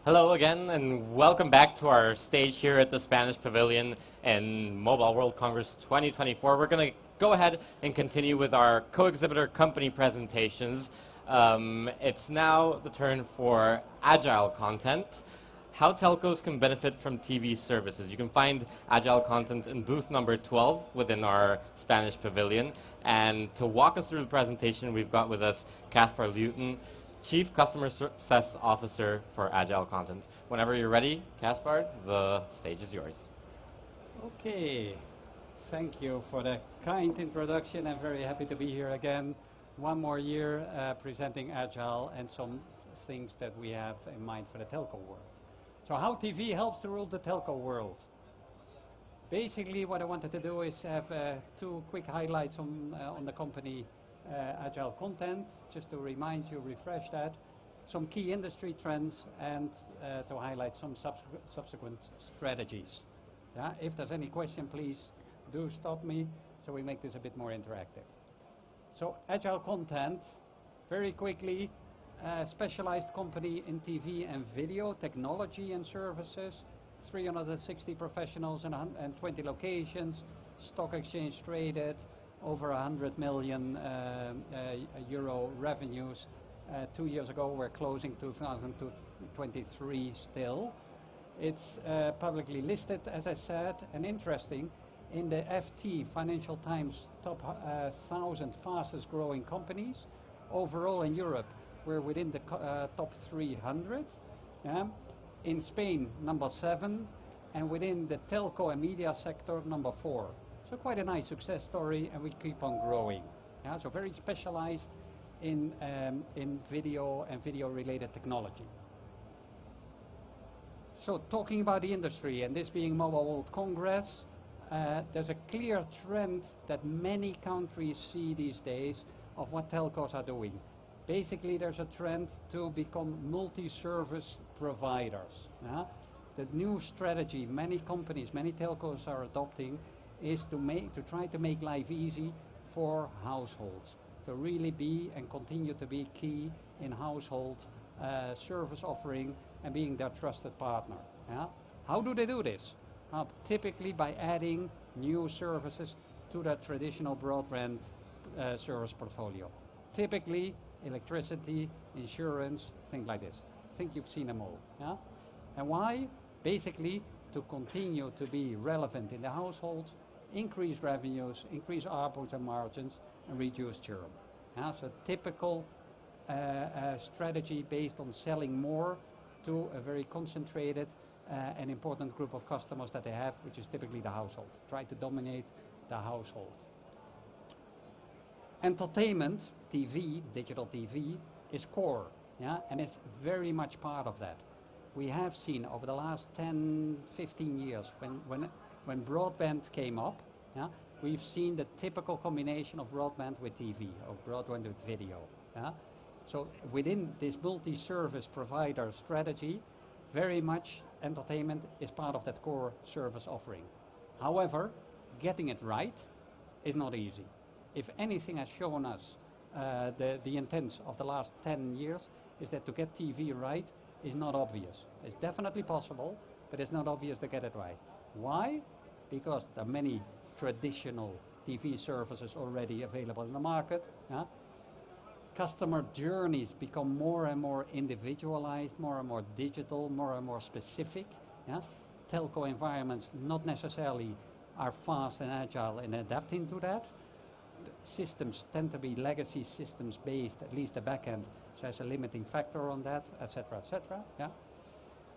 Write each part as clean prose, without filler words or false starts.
Hello again, and welcome back to our stage here at the Spanish Pavilion in Mobile World Congress 2024. We're going to go ahead and continue with our co-exhibitor company presentations. It's now the turn for Agile Content, how telcos can benefit from TV services. You can find Agile Content in booth number 12 within our Spanish Pavilion. And to walk us through the presentation, we've got with us Caspar Luton, Chief Customer Success Officer for Agile Content. Whenever you're ready, Caspar, the stage is yours. Okay, thank you for the kind introduction. I'm very happy to be here again, one more year presenting Agile and some things that we have in mind for the telco world. So how TV helps to rule the telco world. Basically what I wanted to do is have two quick highlights on the company Agile Content, just to remind you, refresh that, some key industry trends, and to highlight some subsequent strategies. Yeah? If there's any question, please do stop me so we make this a bit more interactive. So Agile Content, very quickly, specialized company in TV and video technology and services, 360 professionals and 20 locations, stock exchange traded, over 100 million euro revenues. 2 years ago, we're closing 2023 still. It's publicly listed, as I said, and interesting, in the FT, Financial Times, top 1,000 fastest growing companies. Overall in Europe, we're within the top 300. Yeah? In Spain, number 7, and within the telco and media sector, number 4. So quite a nice success story, and we keep on growing. Yeah, so very specialized in video and video-related technology. So talking about the industry, and this being Mobile World Congress, there's a clear trend that many countries see these days of what telcos are doing. Basically, there's a trend to become multi-service providers. Yeah? The new strategy many companies, many telcos are adopting is to try to make life easy for households, to really be and continue to be key in household service offering and being their trusted partner. Yeah? How do they do this? Typically by adding new services to their traditional broadband service portfolio. Typically electricity, insurance, things like this. I think you've seen them all. Yeah? And why? Basically to continue to be relevant in the households, increase revenues, increase ARPUs and margins, and reduce churn. Yeah, so typical strategy based on selling more to a very concentrated and important group of customers that they have, which is typically the household. Try to dominate the household. Entertainment, TV, digital TV, is core, yeah, and it's very much part of that. We have seen over the last 10, 15 years, when broadband came up, yeah, we've seen the typical combination of broadband with TV, or broadband with video. Yeah? So within this multi-service provider strategy, very much entertainment is part of that core service offering. However, getting it right is not easy. If anything has shown us the intents of the last 10 years is that to get TV right is not obvious. It's definitely possible, but it's not obvious to get it right. Why? Because there are many traditional TV services already available in the market. Yeah? Customer journeys become more and more individualized, more and more digital, more and more specific. Yeah? Telco environments not necessarily are fast and agile in adapting to that. Systems tend to be legacy systems based, at least the back end, so there's a limiting factor on that, etc., etc. Yeah?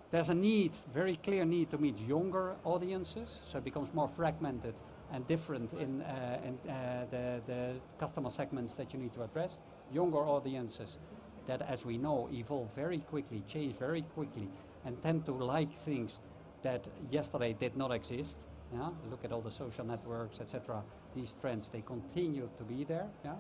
There's a need, very clear need to meet younger audiences, so it becomes more fragmented and different in the customer segments that you need to address. Younger audiences that, as we know, evolve very quickly, change very quickly, and tend to like things that yesterday did not exist. Yeah? Look at all the social networks, etc. These trends, they continue to be there. Yeah?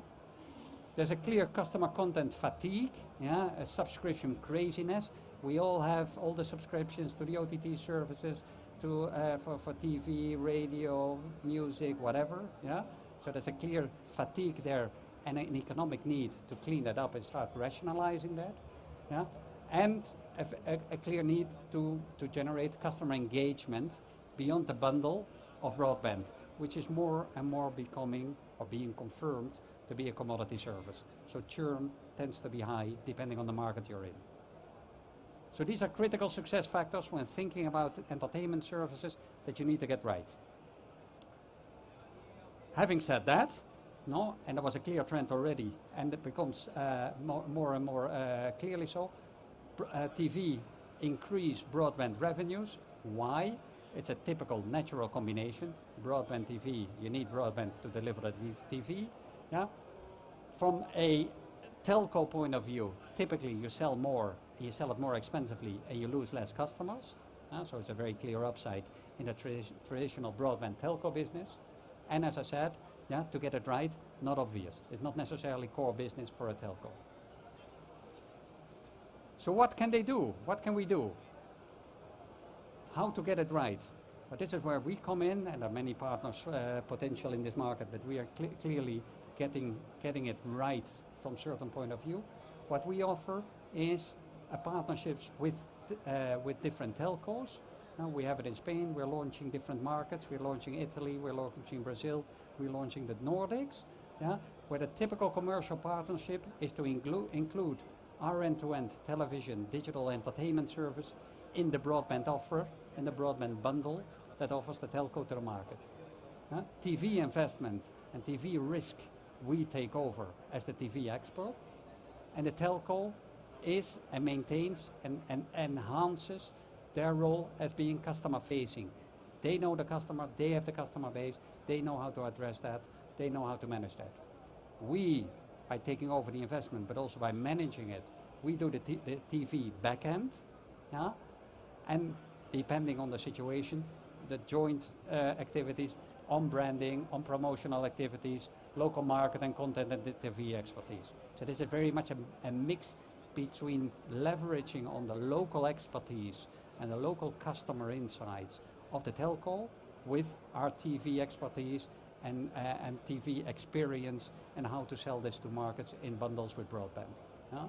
There's a clear customer content fatigue, yeah? A subscription craziness. We all have all the subscriptions to the OTT services, to for TV, radio, music, whatever. Yeah? So there's a clear fatigue there and an economic need to clean that up and start rationalizing that. Yeah? and a clear need to generate customer engagement beyond the bundle of broadband, which is more and more becoming or being confirmed to be a commodity service. So churn tends to be high depending on the market you're in. So these are critical success factors when thinking about entertainment services that you need to get right. Having said that, no, and there was a clear trend already, and it becomes more and more clearly so. TV increase broadband revenues. Why? It's a typical natural combination. Broadband TV, you need broadband to deliver the TV. Yeah? From a telco point of view, typically you sell more, you sell it more expensively, and you lose less customers. So it's a very clear upside in the traditional broadband telco business. And as I said, yeah, to get it right, not obvious. It's not necessarily core business for a telco. So what can they do? What can we do? How to get it right? But this is where we come in, and there are many partners potential in this market, but we are clearly getting it right from a certain point of view. What we offer is partnerships with different telcos. We have it in Spain, we're launching different markets, we're launching Italy, we're launching Brazil, we're launching the Nordics, yeah, where the typical commercial partnership is to include our end-to-end television digital entertainment service in the broadband offer and the broadband bundle that offers the telco to the market. TV investment and TV risk we take over as the TV expert, and the telco is and maintains and enhances their role as being customer facing. They know the customer, they have the customer base, they know how to address that, they know how to manage that. We, by taking over the investment, but also by managing it, we do the TV backend, yeah? And depending on the situation, the joint activities on branding, on promotional activities, local market and content and the TV expertise. So this is very much a mix between leveraging on the local expertise and the local customer insights of the telco with our TV expertise and TV experience and how to sell this to markets in bundles with broadband. Yeah?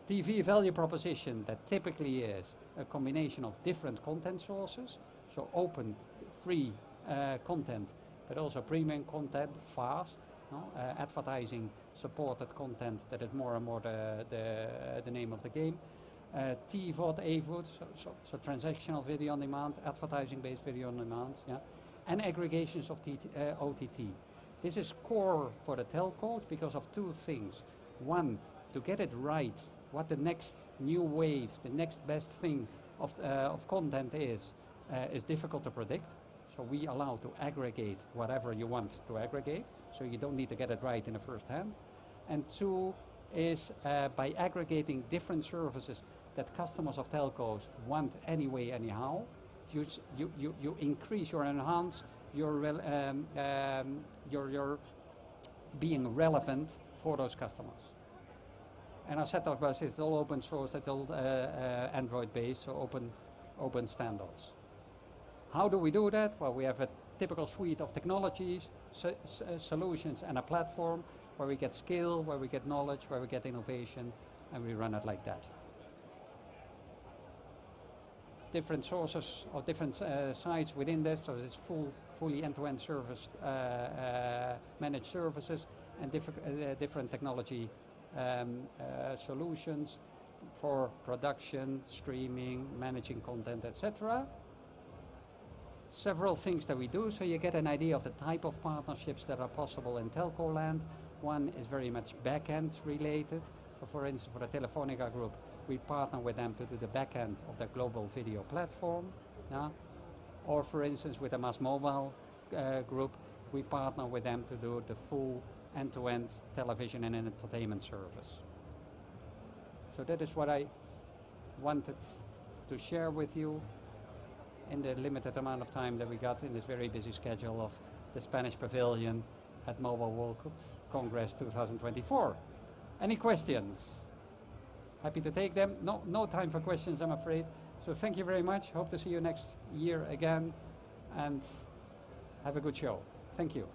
TV value proposition that typically is a combination of different content sources, so open, free content, but also premium content, fast, advertising supported content that is more and more the name of the game. TVOD, AVOD, so transactional video on demand, advertising-based video on demand, yeah, and aggregations of OTT. This is core for the telcos because of two things. One, to get it right, what the next new wave, the next best thing of content is difficult to predict. So we allow to aggregate whatever you want to aggregate, so you don't need to get it right in the first hand. And two is by aggregating different services that customers of telcos want anyway, anyhow, you increase, you enhance your being relevant for those customers. And our set-top box is all open source, it's all Android based, so open standards. How do we do that? Well, we have a typical suite of technologies, solutions, and a platform where we get skill, where we get knowledge, where we get innovation, and we run it like that. Different sources or different sites within this, so it's fully end-to-end service, managed services, and different technology solutions for production, streaming, managing content, etc. Several things that we do, so you get an idea of the type of partnerships that are possible in telco land. One is very much back-end related. For instance, for the Telefonica group, we partner with them to do the back-end of their global video platform. Yeah? Or for instance, with the Mass Mobile group, we partner with them to do the full end-to-end television and entertainment service. So that is what I wanted to share with you in the limited amount of time that we got in this very busy schedule of the Spanish Pavilion at Mobile World Congress 2024. Any questions? Happy to take them. No time for questions, I'm afraid. So thank you very much. Hope to see you next year again, and have a good show. Thank you.